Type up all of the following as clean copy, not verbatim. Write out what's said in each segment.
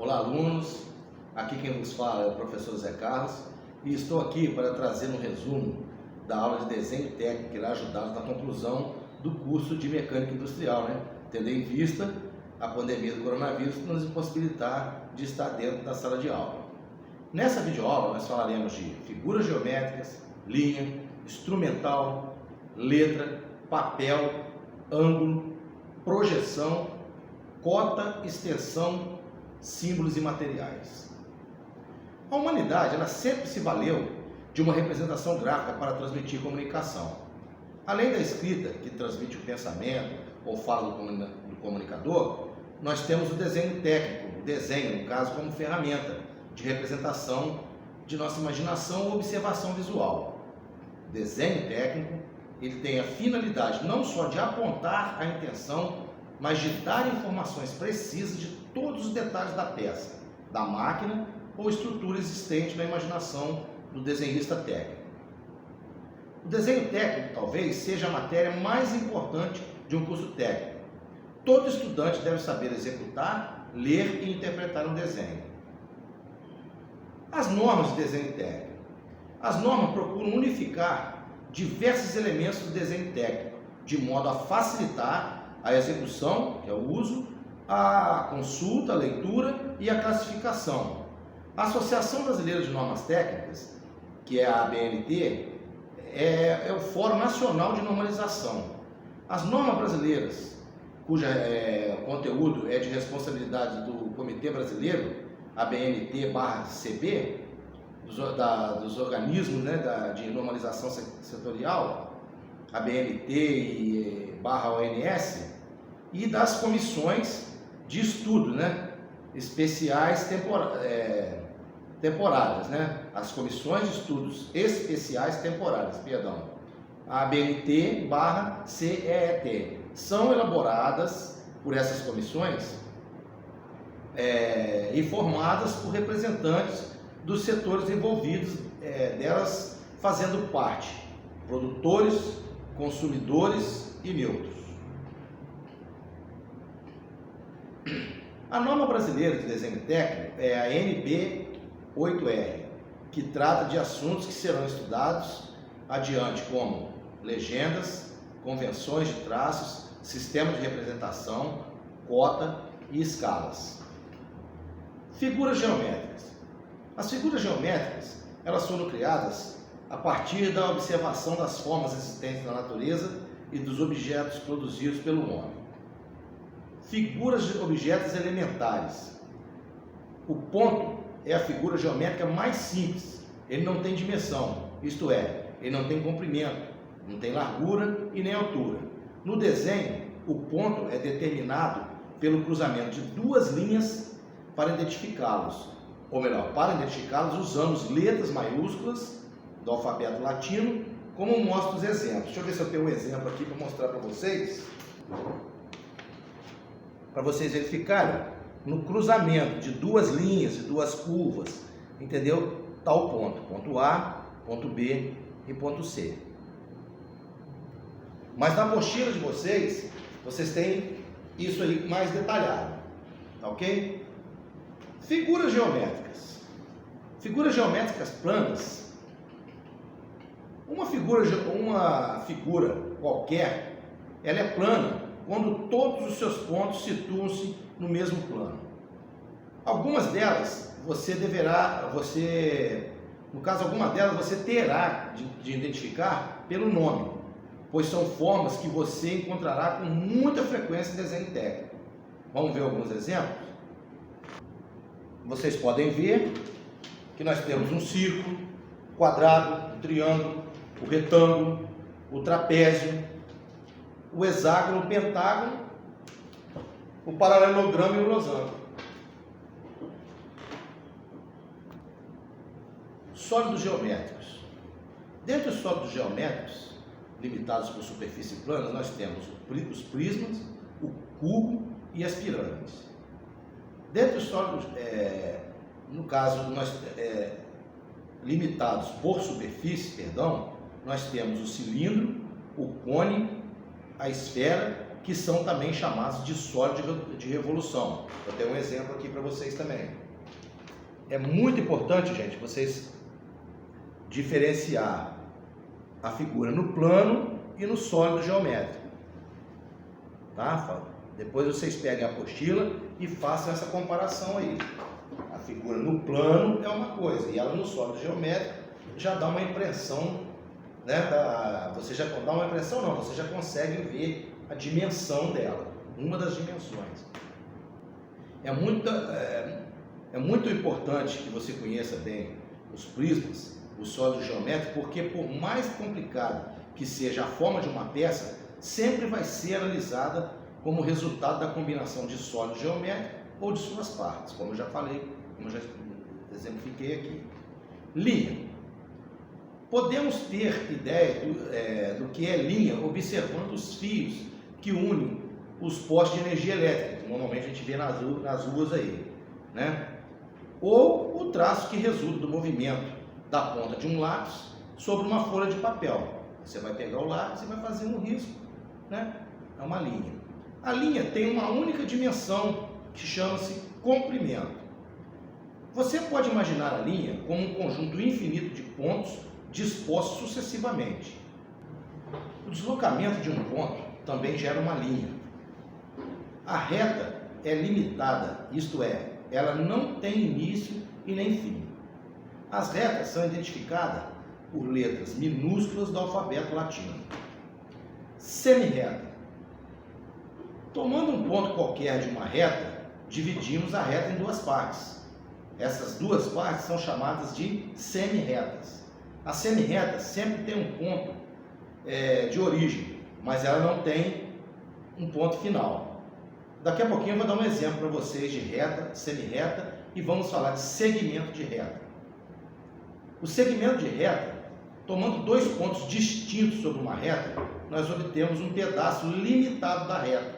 Olá, alunos. Aqui quem vos fala é o professor Zé Carlos e estou aqui para trazer um resumo da aula de desenho técnico que irá ajudá-los na conclusão do curso de mecânica industrial, tendo em vista a pandemia do coronavírus que nos impossibilitar de estar dentro da sala de aula. Nessa videoaula nós falaremos de figuras geométricas, linha, instrumental, letra, papel, ângulo, projeção, cota, extensão, símbolos e materiais. A humanidade ela sempre se valeu de uma representação gráfica para transmitir comunicação. Além da escrita, que transmite o pensamento ou fala do comunicador, nós temos o desenho técnico, o desenho, no caso, como ferramenta de representação de nossa imaginação ou observação visual. O desenho técnico ele tem a finalidade não só de apontar a intenção, mas de dar informações precisas de todos os detalhes da peça, da máquina ou estrutura existente na imaginação do desenhista técnico. O desenho técnico talvez seja a matéria mais importante de um curso técnico. Todo estudante deve saber executar, ler e interpretar um desenho. As normas de desenho técnico. As normas procuram unificar diversos elementos do desenho técnico, de modo a facilitar a execução, que é o uso, a consulta, a leitura e a classificação. A Associação Brasileira de Normas Técnicas, que é a ABNT, é o Fórum Nacional de Normalização. As normas brasileiras, cujo conteúdo é de responsabilidade do Comitê Brasileiro, ABNT/CB, dos organismos de normalização setorial, ABNT e /ONS, e das comissões de estudo especiais temporárias, as comissões de estudos especiais temporárias, a ABNT/CET, são elaboradas por essas comissões e formadas por representantes dos setores envolvidos, delas fazendo parte, produtores, consumidores e neutros. A norma brasileira de desenho técnico é a NB8R, que trata de assuntos que serão estudados adiante, como legendas, convenções de traços, sistema de representação, cota e escalas. Figuras geométricas. As figuras geométricas elas foram criadas a partir da observação das formas existentes na natureza e dos objetos produzidos pelo homem. Figuras de objetos elementares. O ponto é a figura geométrica mais simples. Ele não tem dimensão, isto é, ele não tem comprimento, não tem largura e nem altura. No desenho, o ponto é determinado pelo cruzamento de duas linhas para identificá-los. Ou melhor, para identificá-los usamos letras maiúsculas do alfabeto latino, como mostra os exemplos. Deixa eu ver se eu tenho um exemplo aqui para mostrar para vocês. Para vocês verificarem, no cruzamento de duas linhas, de duas curvas, entendeu? Tal ponto, ponto A, ponto B e ponto C. Mas na apostila de vocês, vocês têm isso aí mais detalhado, tá ok? Figuras geométricas. Figuras geométricas planas. Uma figura qualquer, ela é plana quando todos os seus pontos situam-se no mesmo plano. Algumas delas alguma delas você terá de identificar pelo nome, pois são formas que você encontrará com muita frequência em desenho técnico. Vamos ver alguns exemplos? Vocês podem ver que nós temos um círculo, quadrado, um triângulo, o retângulo, o trapézio, o hexágono, o pentágono, o paralelogramo e o losango. Sólidos geométricos. Dentre os sólidos geométricos, limitados por superfície plana, nós temos os prismas, o cubo e as pirâmides. Dentre os sólidos, no caso, limitados por superfície, nós temos o cilindro, o cone, a esfera, que são também chamados de sólido de revolução. Eu tenho um exemplo aqui para vocês também. É muito importante, gente, vocês diferenciar a figura no plano e no sólido geométrico. Tá? Depois vocês peguem a apostila e façam essa comparação aí. A figura no plano é uma coisa, e ela no sólido geométrico já dá uma impressão, né? Você já dá uma impressão, não, você já consegue ver a dimensão dela, uma das dimensões. É muito importante que você conheça bem os prismas, o sólido geométrico, porque por mais complicado que seja a forma de uma peça, sempre vai ser analisada como resultado da combinação de sólido geométrico ou de suas partes, como eu já falei, como eu já exemplifiquei aqui. Linha. Podemos ter ideia do que é linha observando os fios que unem os postes de energia elétrica, que normalmente a gente vê nas ruas aí, né? Ou o traço que resulta do movimento da ponta de um lápis sobre uma folha de papel. Você vai pegar o lápis e vai fazer um risco, né? É uma linha. A linha tem uma única dimensão que chama-se comprimento. Você pode imaginar a linha como um conjunto infinito de pontos dispostos sucessivamente. O deslocamento de um ponto também gera uma linha. A reta é limitada, isto é, ela não tem início e nem fim. As retas são identificadas por letras minúsculas do alfabeto latino. Semirreta. Tomando um ponto qualquer de uma reta, dividimos a reta em duas partes. Essas duas partes são chamadas de semirretas. A semirreta sempre tem um ponto de origem, mas ela não tem um ponto final. Daqui a pouquinho eu vou dar um exemplo para vocês de reta, semirreta, e vamos falar de segmento de reta. O segmento de reta, tomando dois pontos distintos sobre uma reta, nós obtemos um pedaço limitado da reta.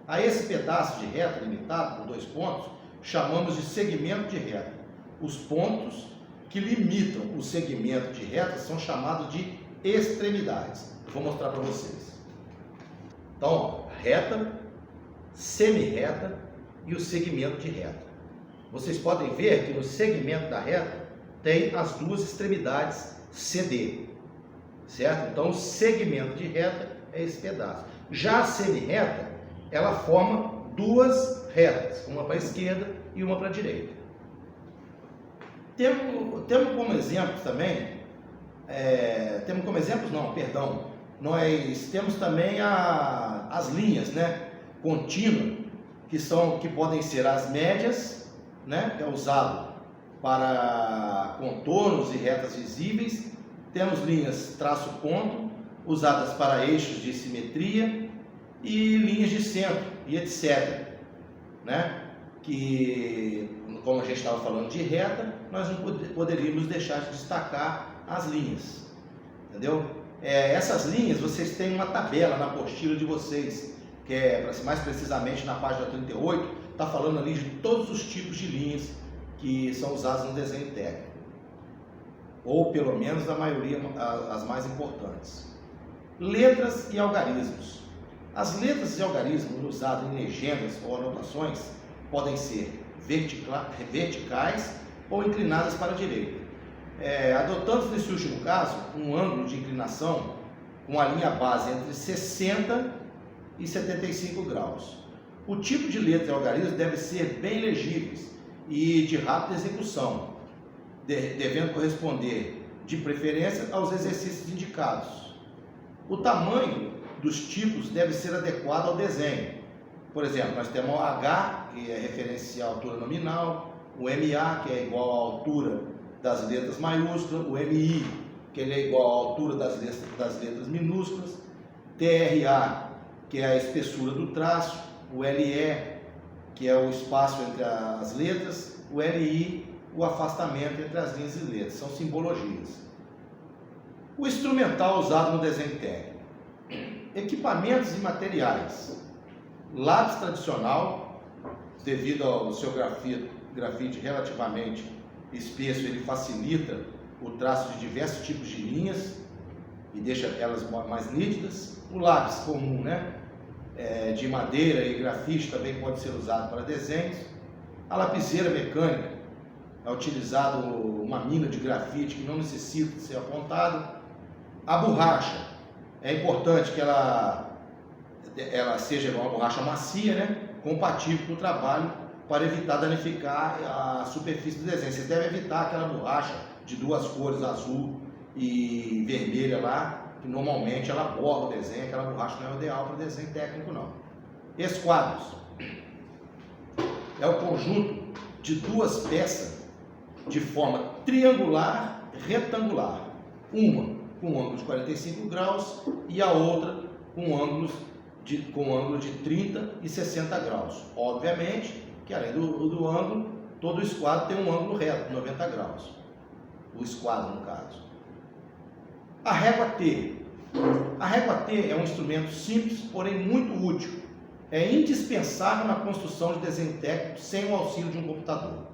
A esse pedaço de reta limitado por dois pontos, chamamos de segmento de reta. Os pontos que limitam o segmento de reta são chamados de extremidades. Eu vou mostrar para vocês. Então, ó, reta, semirreta e o segmento de reta. Vocês podem ver que no segmento da reta tem as duas extremidades CD, certo? Então, o segmento de reta é esse pedaço. Já a semirreta, ela forma duas retas, uma para a esquerda e uma para a direita. Temos como exemplo também, nós temos também as linhas, né, contínuas, que podem ser as médias, né, que é usado para contornos e retas visíveis. Temos linhas traço-ponto, usadas para eixos de simetria, e linhas de centro, e etc. Né? Que, como a gente estava falando de reta, nós não poderíamos deixar de destacar as linhas. Entendeu? Essas linhas, vocês têm uma tabela na apostila de vocês, que é, mais precisamente na página 38, está falando ali de todos os tipos de linhas que são usadas no desenho técnico. Ou pelo menos a maioria, as mais importantes. Letras e algarismos. As letras e algarismos usados em legendas ou anotações podem ser verticais ou inclinadas para a direita. Adotando nesse último caso um ângulo de inclinação com a linha base entre 60 e 75 graus. O tipo de letra e algarismo deve ser bem legíveis e de rápida execução, devendo corresponder de preferência aos exercícios indicados. O tamanho dos tipos deve ser adequado ao desenho. Por exemplo, nós temos o H, que é referência à altura nominal, o MA, que é igual à altura das letras maiúsculas, o MI, que ele é igual à altura das letras minúsculas, TRA, que é a espessura do traço, o LE, que é o espaço entre as letras, o LI, o afastamento entre as linhas e letras, são simbologias. O instrumental usado no desenho técnico. Equipamentos e materiais. Lápis tradicional, devido ao seu grafite relativamente espesso, ele facilita o traço de diversos tipos de linhas e deixa elas mais nítidas. O lápis comum, né? de madeira e grafite também pode ser usado para desenhos. A lapiseira mecânica é utilizado uma mina de grafite que não necessita de ser apontada. A borracha, é importante que ela seja uma borracha macia, né? Compatível com o trabalho, para evitar danificar a superfície do desenho. Você deve evitar aquela borracha de duas cores, azul e vermelha lá, que normalmente ela borra o desenho. Aquela borracha não é ideal para desenho técnico, não. Esquadros é o conjunto de duas peças de forma triangular retangular, uma com ângulo de 45 graus e a outra com ângulo de 30 e 60 graus. Obviamente que além do ângulo, todo esquadro tem um ângulo reto, de 90 graus. O esquadro, no caso. A régua T. A régua T é um instrumento simples, porém muito útil. É indispensável na construção de desenho técnico sem o auxílio de um computador.